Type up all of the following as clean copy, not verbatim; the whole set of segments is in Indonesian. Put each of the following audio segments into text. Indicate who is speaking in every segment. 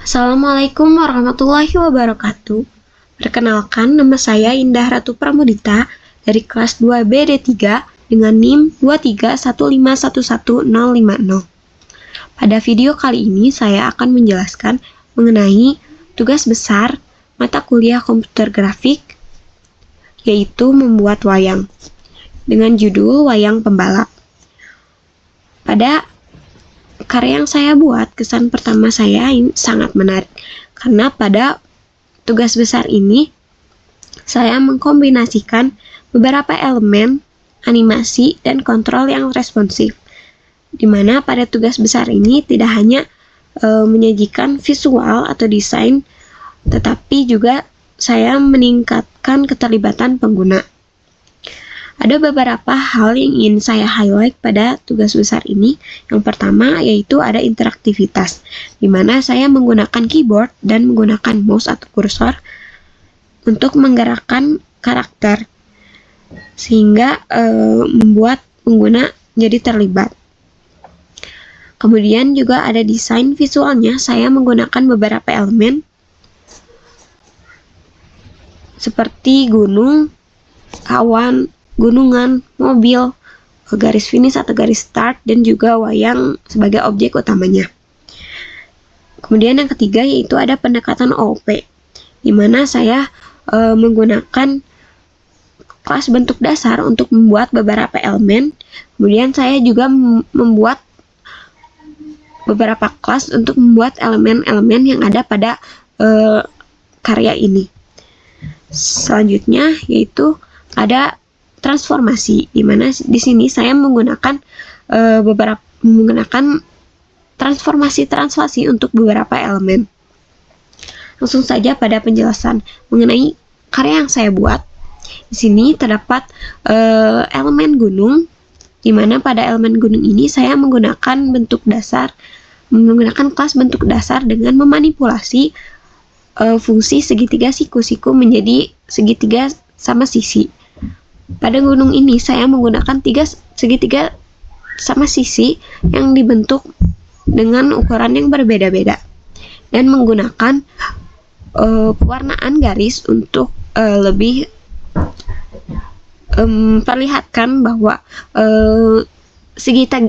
Speaker 1: Assalamualaikum warahmatullahi wabarakatuh. Perkenalkan, nama saya Indah Ratu Pramudita dari kelas 2 BD3 dengan NIM 231511050. Pada video kali ini saya akan menjelaskan mengenai tugas besar mata kuliah komputer grafik, yaitu membuat wayang, dengan judul Wayang Pembalap. Pada karya yang saya buat, kesan pertama saya ini sangat menarik karena pada tugas besar ini saya mengkombinasikan beberapa elemen animasi dan kontrol yang responsif, di mana pada tugas besar ini tidak hanya menyajikan visual atau desain, tetapi juga saya meningkatkan keterlibatan pengguna. Ada beberapa hal yang ingin saya highlight pada tugas besar ini. Yang pertama yaitu ada interaktivitas, di mana saya menggunakan keyboard dan menggunakan mouse atau kursor untuk menggerakkan karakter, sehingga membuat pengguna jadi terlibat. Kemudian juga ada desain visualnya, saya menggunakan beberapa elemen seperti gunung, awan, gunungan, mobil, garis finish atau garis start, dan juga wayang sebagai objek utamanya. Kemudian yang ketiga yaitu ada pendekatan OOP, di mana saya menggunakan kelas bentuk dasar untuk membuat beberapa elemen. Kemudian saya juga membuat beberapa kelas untuk membuat elemen-elemen yang ada pada karya ini. Selanjutnya yaitu ada transformasi, di mana di sini saya menggunakan menggunakan transformasi translasi untuk beberapa elemen. Langsung saja pada penjelasan mengenai karya yang saya buat. Di sini terdapat elemen gunung, di mana pada elemen gunung ini saya menggunakan kelas bentuk dasar dengan memanipulasi fungsi segitiga siku-siku menjadi segitiga sama sisi. Pada gunung ini saya menggunakan segitiga sama sisi yang dibentuk dengan ukuran yang berbeda-beda dan menggunakan pewarnaan garis untuk lebih memperlihatkan bahwa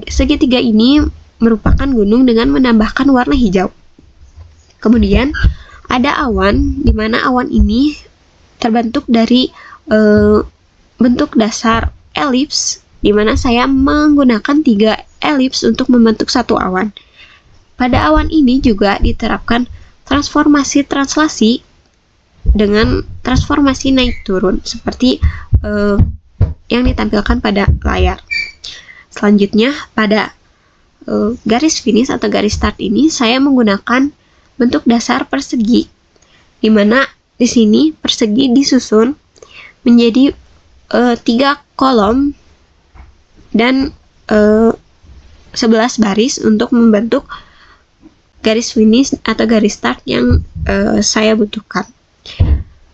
Speaker 1: segitiga ini merupakan gunung dengan menambahkan warna hijau. Kemudian ada awan, di mana awan ini terbentuk dari bentuk dasar elips, di mana saya menggunakan 3 elips untuk membentuk satu awan. Pada awan ini juga diterapkan transformasi translasi dengan transformasi naik turun seperti yang ditampilkan pada layar. Selanjutnya pada garis finish atau garis start ini saya menggunakan bentuk dasar persegi, di mana di sini persegi disusun menjadi 3 kolom dan 11 baris untuk membentuk garis finish atau garis start yang saya butuhkan.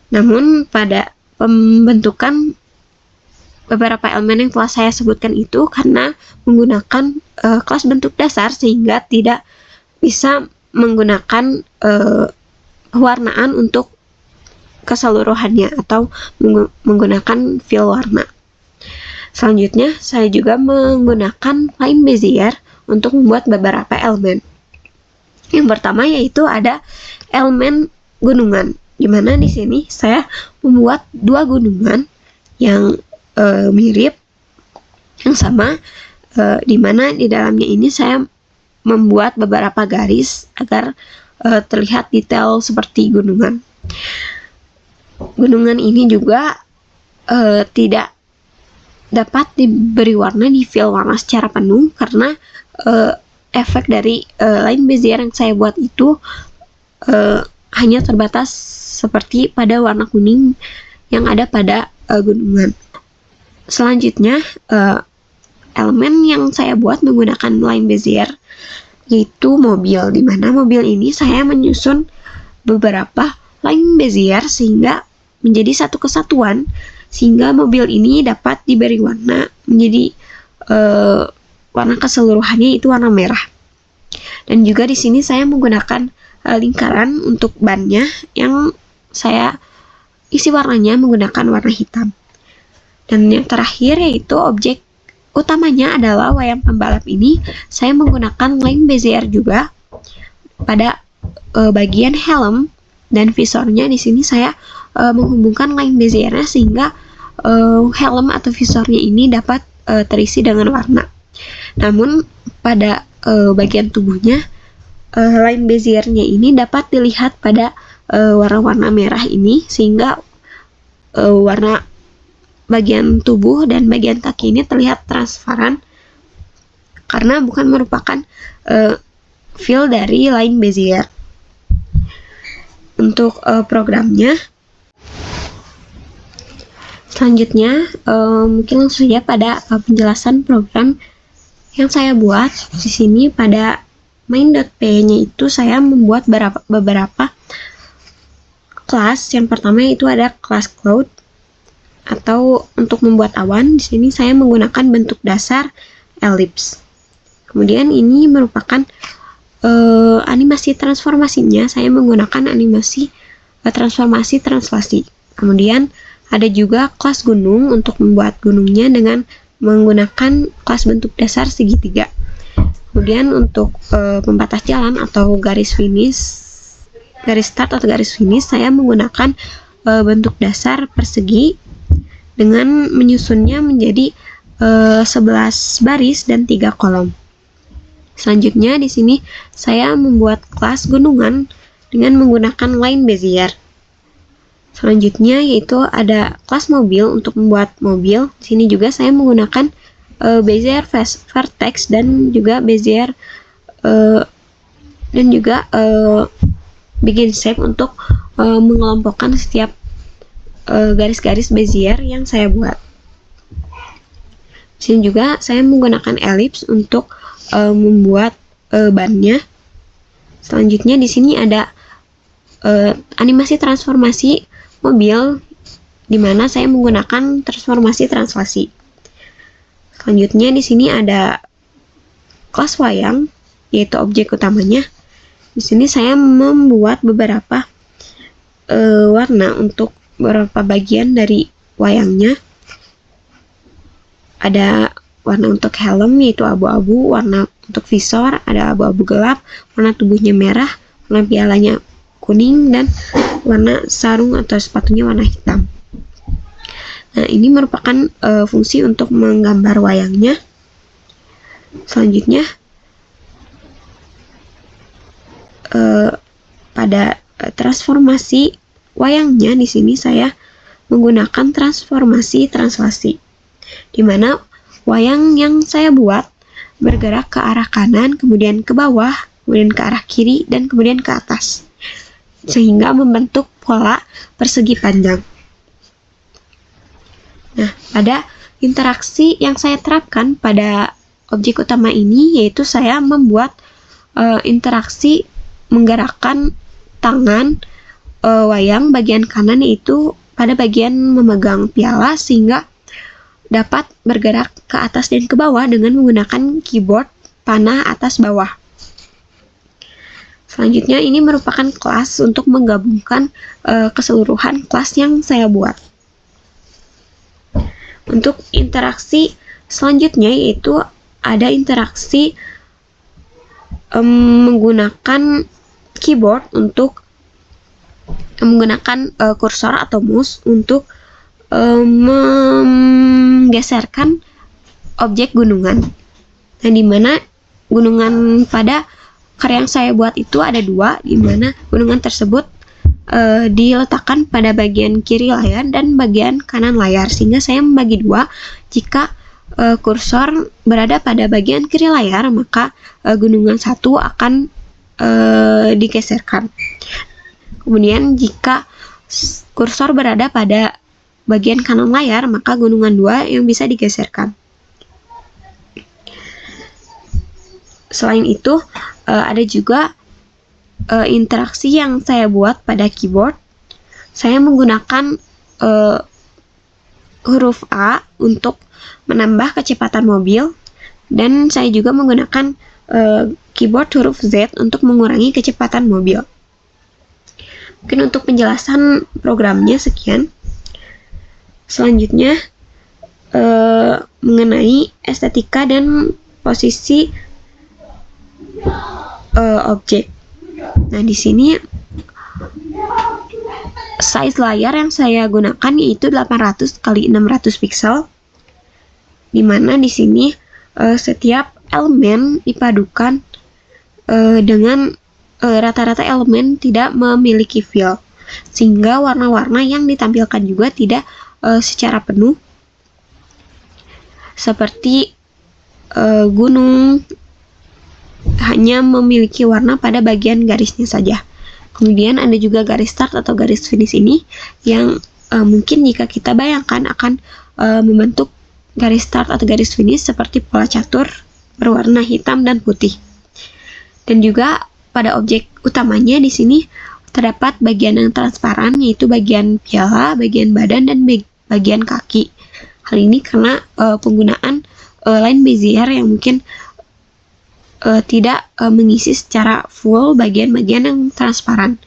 Speaker 1: Namun pada pembentukan beberapa elemen yang telah saya sebutkan itu karena menggunakan kelas bentuk dasar, sehingga tidak bisa menggunakan pewarnaan untuk keseluruhannya atau menggunakan fill warna. Selanjutnya saya juga menggunakan line bezier untuk membuat beberapa elemen. Yang pertama yaitu ada elemen gunungan, di mana di sini saya membuat 2 gunungan yang mirip, yang sama, di mana di dalamnya ini saya membuat beberapa garis agar terlihat detail seperti gunungan. Gunungan ini juga tidak dapat diberi warna di fill warna secara penuh karena efek dari line bezier yang saya buat itu hanya terbatas seperti pada warna kuning yang ada pada gunungan. Selanjutnya elemen yang saya buat menggunakan line bezier yaitu mobil, di mana mobil ini saya menyusun beberapa line bezier sehingga menjadi satu kesatuan, sehingga mobil ini dapat diberi warna menjadi warna keseluruhannya itu warna merah. Dan juga di sini saya menggunakan lingkaran untuk bannya yang saya isi warnanya menggunakan warna hitam. Dan yang terakhir yaitu objek utamanya adalah wayang pembalap ini. Saya menggunakan line Bezier juga pada bagian helm dan visornya. Di sini saya menghubungkan line Beziernya sehingga helm atau visornya ini dapat terisi dengan warna. Namun pada bagian tubuhnya line Beziernya ini dapat dilihat pada warna-warna merah ini, sehingga warna bagian tubuh dan bagian kaki ini terlihat transparan karena bukan merupakan feel dari line Bezier. Untuk programnya, selanjutnya mungkin langsung saja pada penjelasan program yang saya buat. Di sini pada main.py-nya itu saya membuat beberapa kelas. Yang pertama itu ada kelas cloud atau untuk membuat awan. Di sini saya menggunakan bentuk dasar ellipse. Kemudian ini merupakan animasi transformasinya, saya menggunakan animasi transformasi translasi. Kemudian ada juga kelas gunung untuk membuat gunungnya dengan menggunakan kelas bentuk dasar segitiga. Kemudian untuk pembatas jalan atau garis start atau garis finish, saya menggunakan bentuk dasar persegi dengan menyusunnya menjadi 11 baris dan 3 kolom. Selanjutnya di sini saya membuat kelas gunungan dengan menggunakan line Bezier. Selanjutnya yaitu ada kelas mobil untuk membuat mobil. Di sini juga saya menggunakan Bezier Vertex dan juga Bezier dan juga Begin Shape untuk mengelompokkan setiap garis-garis Bezier yang saya buat. Di sini juga saya menggunakan ellipse untuk membuat bannya. Selanjutnya di sini ada animasi transformasi mobil, di mana saya menggunakan transformasi translasi. Selanjutnya di sini ada kelas wayang, yaitu objek utamanya. Di sini saya membuat beberapa warna untuk beberapa bagian dari wayangnya. Ada warna untuk helm yaitu abu-abu, warna untuk visor ada abu-abu gelap, warna tubuhnya merah, warna pialanya kuning, dan warna sarung atau sepatunya warna hitam. Nah, ini merupakan fungsi untuk menggambar wayangnya. Selanjutnya pada transformasi wayangnya, di sini saya menggunakan transformasi translasi, di mana wayang yang saya buat bergerak ke arah kanan, kemudian ke bawah, kemudian ke arah kiri, dan kemudian ke atas, sehingga membentuk pola persegi panjang. Nah, pada interaksi yang saya terapkan pada objek utama ini, yaitu saya membuat interaksi menggerakkan tangan wayang bagian kanan, yaitu pada bagian memegang piala, sehingga dapat bergerak ke atas dan ke bawah dengan menggunakan keyboard panah atas bawah. Selanjutnya ini merupakan kelas untuk menggabungkan keseluruhan kelas yang saya buat. Untuk interaksi selanjutnya yaitu ada interaksi menggunakan keyboard untuk menggunakan kursor atau mouse untuk menggeserkan objek gunungan. Nah, di mana gunungan pada karya yang saya buat itu ada dua, di mana gunungan tersebut diletakkan pada bagian kiri layar dan bagian kanan layar, sehingga saya membagi dua. Jika kursor berada pada bagian kiri layar, maka gunungan satu akan digeserkan. Kemudian jika kursor berada pada bagian kanan layar, maka gunungan 2 yang bisa digeserkan. Selain itu, ada juga interaksi yang saya buat pada keyboard. Saya menggunakan huruf A untuk menambah kecepatan mobil, dan saya juga menggunakan keyboard huruf Z untuk mengurangi kecepatan mobil. Mungkin untuk penjelasan programnya sekian. Selanjutnya mengenai estetika dan posisi objek. Nah, di sini size layar yang saya gunakan yaitu 800 x 600 pixel, di mana di sini setiap elemen dipadukan dengan rata-rata elemen tidak memiliki fill, sehingga warna-warna yang ditampilkan juga tidak secara penuh, seperti gunung hanya memiliki warna pada bagian garisnya saja. Kemudian ada juga garis start atau garis finish ini yang mungkin jika kita bayangkan akan membentuk garis start atau garis finish seperti pola catur berwarna hitam dan putih. Dan juga pada objek utamanya di sini terdapat bagian yang transparan, yaitu bagian piala, bagian badan, dan bagian kaki. Hal ini karena penggunaan line bezier yang mungkin tidak mengisi secara full bagian-bagian yang transparan.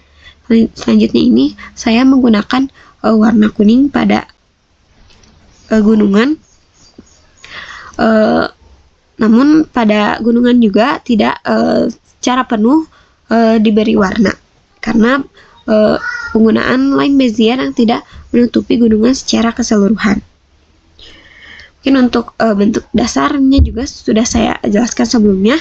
Speaker 1: Selanjutnya ini saya menggunakan warna kuning pada gunungan. Namun pada gunungan juga tidak secara penuh diberi warna, karena penggunaan line bezier yang tidak menutupi gunungan secara keseluruhan. Mungkin untuk bentuk dasarnya juga sudah saya jelaskan sebelumnya.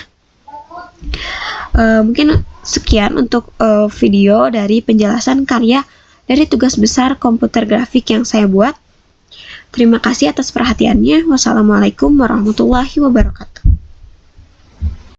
Speaker 1: Mungkin sekian untuk video dari penjelasan karya dari tugas besar komputer grafik yang saya buat. Terima kasih atas perhatiannya. Wassalamualaikum warahmatullahi wabarakatuh.